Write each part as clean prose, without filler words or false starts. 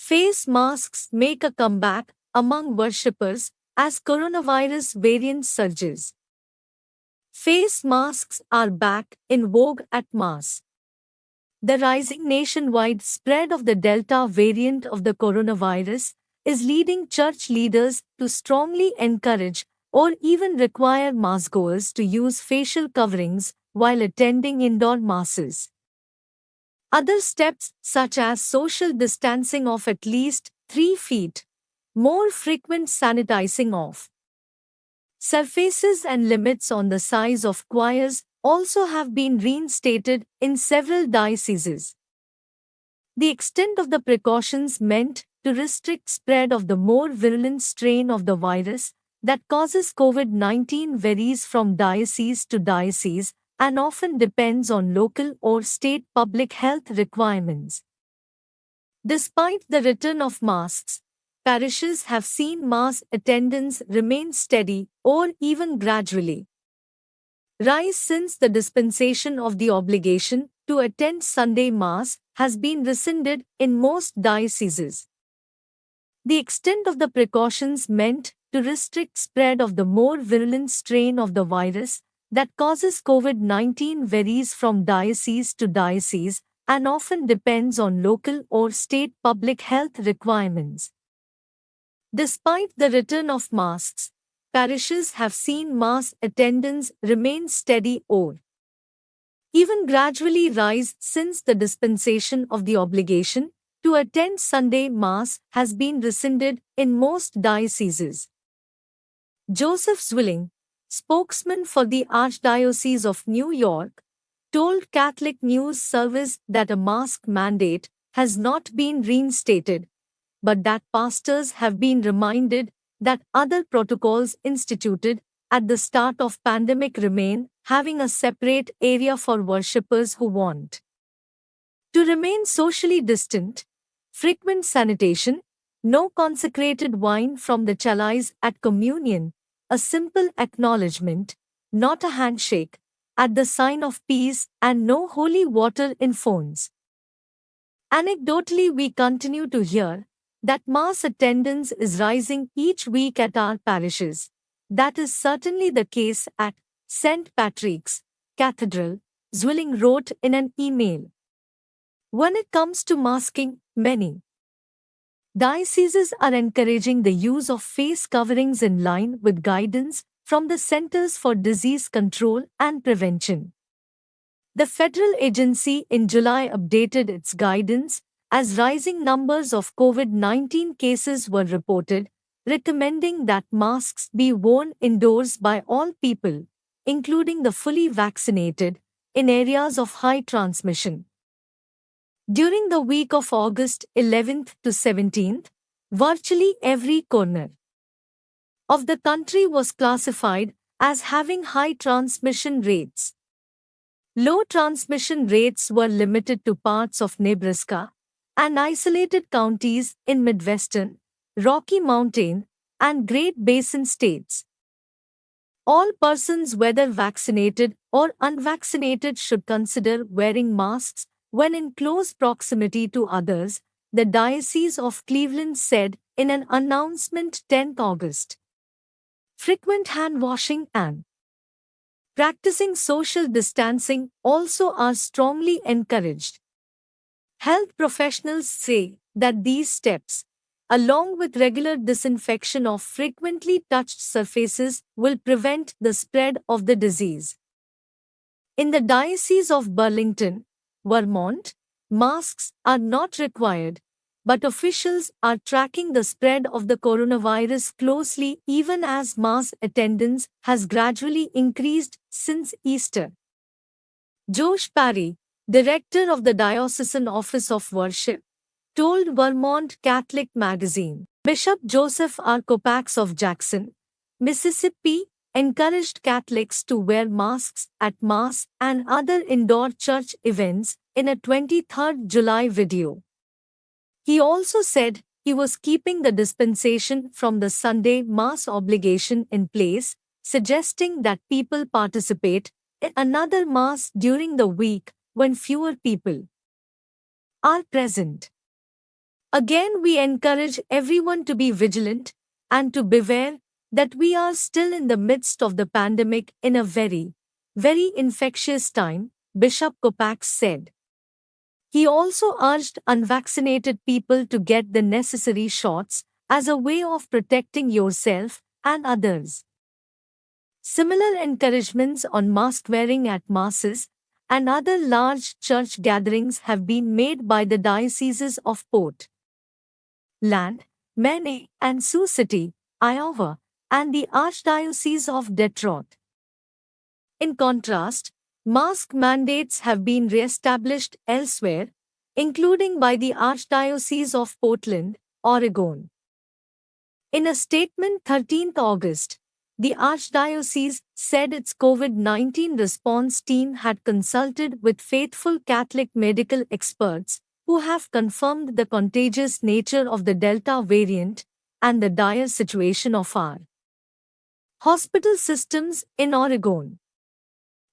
Face masks make a comeback among worshippers as coronavirus variant surges. Face masks are back in vogue at Mass. The rising nationwide spread of the Delta variant of the coronavirus is leading church leaders to strongly encourage or even require massgoers to use facial coverings while attending indoor masses. Other steps, such as social distancing of at least 3 feet, more frequent sanitizing of surfaces, and limits on the size of choirs, also have been reinstated in several dioceses. The extent of the precautions meant to restrict spread of the more virulent strain of the virus that causes COVID-19 varies from diocese to diocese and often depends on local or state public health requirements. Despite the return of masks, parishes have seen mass attendance remain steady or even gradually rise since the dispensation of the obligation to attend Sunday Mass has been rescinded in most dioceses. The extent of the precautions meant to restrict spread of the more virulent strain of the virus that causes COVID-19 varies from diocese to diocese and often depends on local or state public health requirements. Despite the return of masks, parishes have seen mass attendance remain steady or even gradually rise since the dispensation of the obligation to attend Sunday Mass has been rescinded in most dioceses. Joseph Zwilling, spokesman for the Archdiocese of New York, told Catholic News Service that a mask mandate has not been reinstated, but that pastors have been reminded that other protocols instituted at the start of pandemic remain, having a separate area for worshippers who want to remain socially distant, frequent sanitation, no consecrated wine from the chalice at communion, a simple acknowledgement, not a handshake, at the sign of peace, and no holy water in phones. Anecdotally, we continue to hear that mass attendance is rising each week at our parishes. That is certainly the case at St. Patrick's Cathedral, Zwilling wrote in an email. When it comes to masking, many dioceses are encouraging the use of face coverings in line with guidance from the Centers for Disease Control and Prevention. The federal agency in July updated its guidance as rising numbers of COVID-19 cases were reported, recommending that masks be worn indoors by all people, including the fully vaccinated, in areas of high transmission. During the week of August 11th to 17th, virtually every corner of the country was classified as having high transmission rates. Low transmission rates were limited to parts of Nebraska and isolated counties in Midwestern, Rocky Mountain, and Great Basin states. All persons, whether vaccinated or unvaccinated, should consider wearing masks when in close proximity to others, the Diocese of Cleveland said in an announcement 10th August. Frequent hand washing and practicing social distancing also are strongly encouraged. Health professionals say that these steps, along with regular disinfection of frequently touched surfaces, will prevent the spread of the disease. In the Diocese of Burlington, Vermont, masks are not required, but officials are tracking the spread of the coronavirus closely even as mass attendance has gradually increased since Easter. Josh Parry, director of the Diocesan Office of Worship, told Vermont Catholic Magazine. Bishop Joseph R. Kopax of Jackson, Mississippi, encouraged Catholics to wear masks at Mass and other indoor church events in a 23rd July video. He also said he was keeping the dispensation from the Sunday Mass obligation in place, suggesting that people participate in another Mass during the week when fewer people are present. Again, we encourage everyone to be vigilant and to beware that we are still in the midst of the pandemic in a very, very infectious time, Bishop Kopak said. He also urged unvaccinated people to get the necessary shots as a way of protecting yourself and others. Similar encouragements on mask wearing at masses and other large church gatherings have been made by the dioceses of Port Land, Maine, and Sioux City, Iowa, and the Archdiocese of Detroit. In contrast, mask mandates have been re-established elsewhere, including by the Archdiocese of Portland, Oregon. In a statement 13th August, the Archdiocese said its COVID-19 response team had consulted with faithful Catholic medical experts who have confirmed the contagious nature of the Delta variant and the dire situation of our hospital systems in Oregon.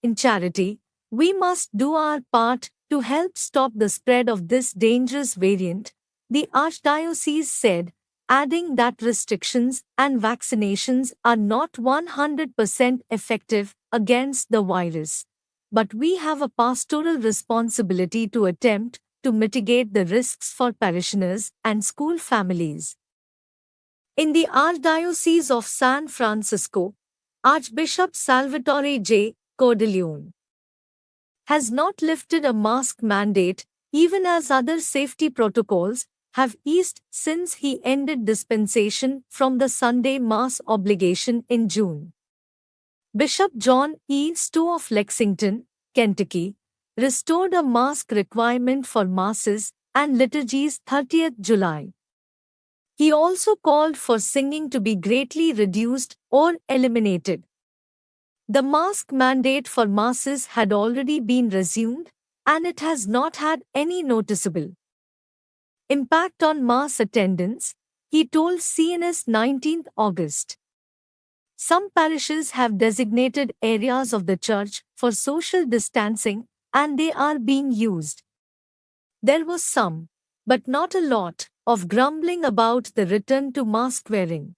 In charity, we must do our part to help stop the spread of this dangerous variant, the Archdiocese said, adding that restrictions and vaccinations are not 100% effective against the virus. But we have a pastoral responsibility to attempt to mitigate the risks for parishioners and school families. In the Archdiocese of San Francisco, Archbishop Salvatore J. Cordileone has not lifted a mask mandate even as other safety protocols have eased since he ended dispensation from the Sunday Mass obligation in June. Bishop John E. Stowe of Lexington, Kentucky, restored a mask requirement for masses and liturgies 30th July. He also called for singing to be greatly reduced or eliminated. The mask mandate for masses had already been resumed, and it has not had any noticeable impact on mass attendance, he told CNS 19th August. Some parishes have designated areas of the church for social distancing, and they are being used. There was some, but not a lot, of grumbling about the return to mask wearing.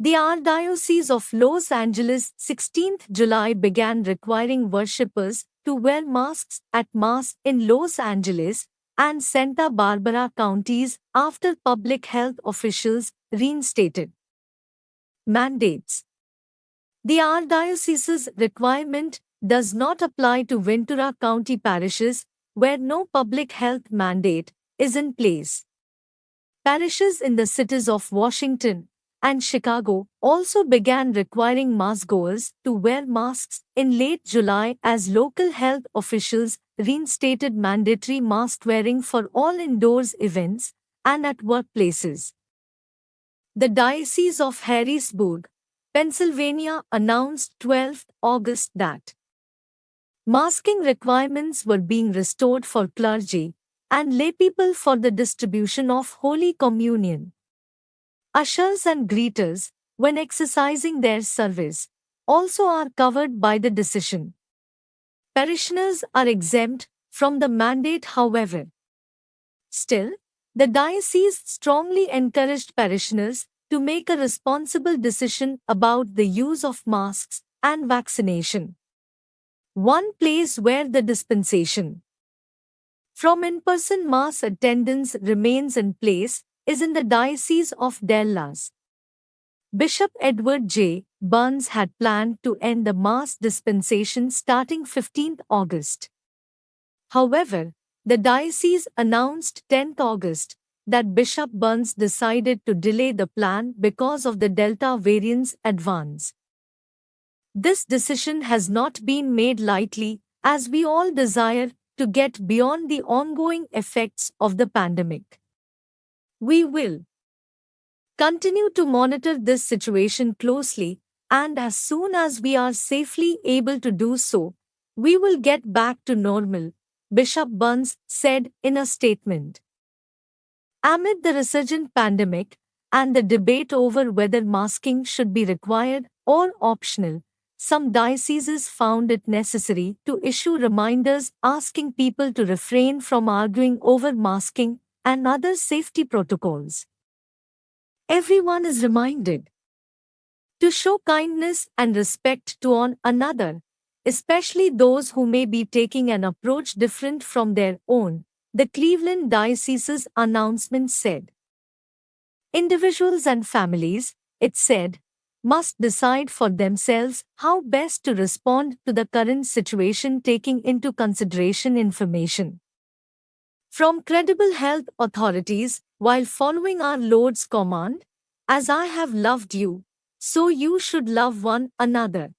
The Archdiocese of Los Angeles 16th July began requiring worshippers to wear masks at Mass in Los Angeles and Santa Barbara counties after public health officials reinstated mandates. The Archdiocese's requirement does not apply to Ventura County parishes where no public health mandate is in place. Parishes in the cities of Washington and Chicago also began requiring massgoers to wear masks in late July as local health officials reinstated mandatory mask wearing for all indoors events and at workplaces. The Diocese of Harrisburg, Pennsylvania announced 12 August that masking requirements were being restored for clergy and laypeople for the distribution of Holy Communion. Ushers and greeters, when exercising their service, also are covered by the decision. Parishioners are exempt from the mandate, however. Still, the diocese strongly encouraged parishioners to make a responsible decision about the use of masks and vaccination. One place where the dispensation from in-person mass attendance remains in place is in the Diocese of Dallas. Bishop Edward J. Burns had planned to end the mass dispensation starting 15th August. However, the diocese announced 10th August that Bishop Burns decided to delay the plan because of the Delta variant's advance. This decision has not been made lightly, as we all desire to get beyond the ongoing effects of the pandemic. We will continue to monitor this situation closely, and as soon as we are safely able to do so, we will get back to normal, Bishop Burns said in a statement. Amid the resurgent pandemic and the debate over whether masking should be required or optional, some dioceses found it necessary to issue reminders asking people to refrain from arguing over masking and other safety protocols. Everyone is reminded to show kindness and respect to one another, especially those who may be taking an approach different from their own, the Cleveland Diocese's announcement said. Individuals and families, it said, must decide for themselves how best to respond to the current situation, taking into consideration information from credible health authorities while following our Lord's command, as I have loved you, so you should love one another.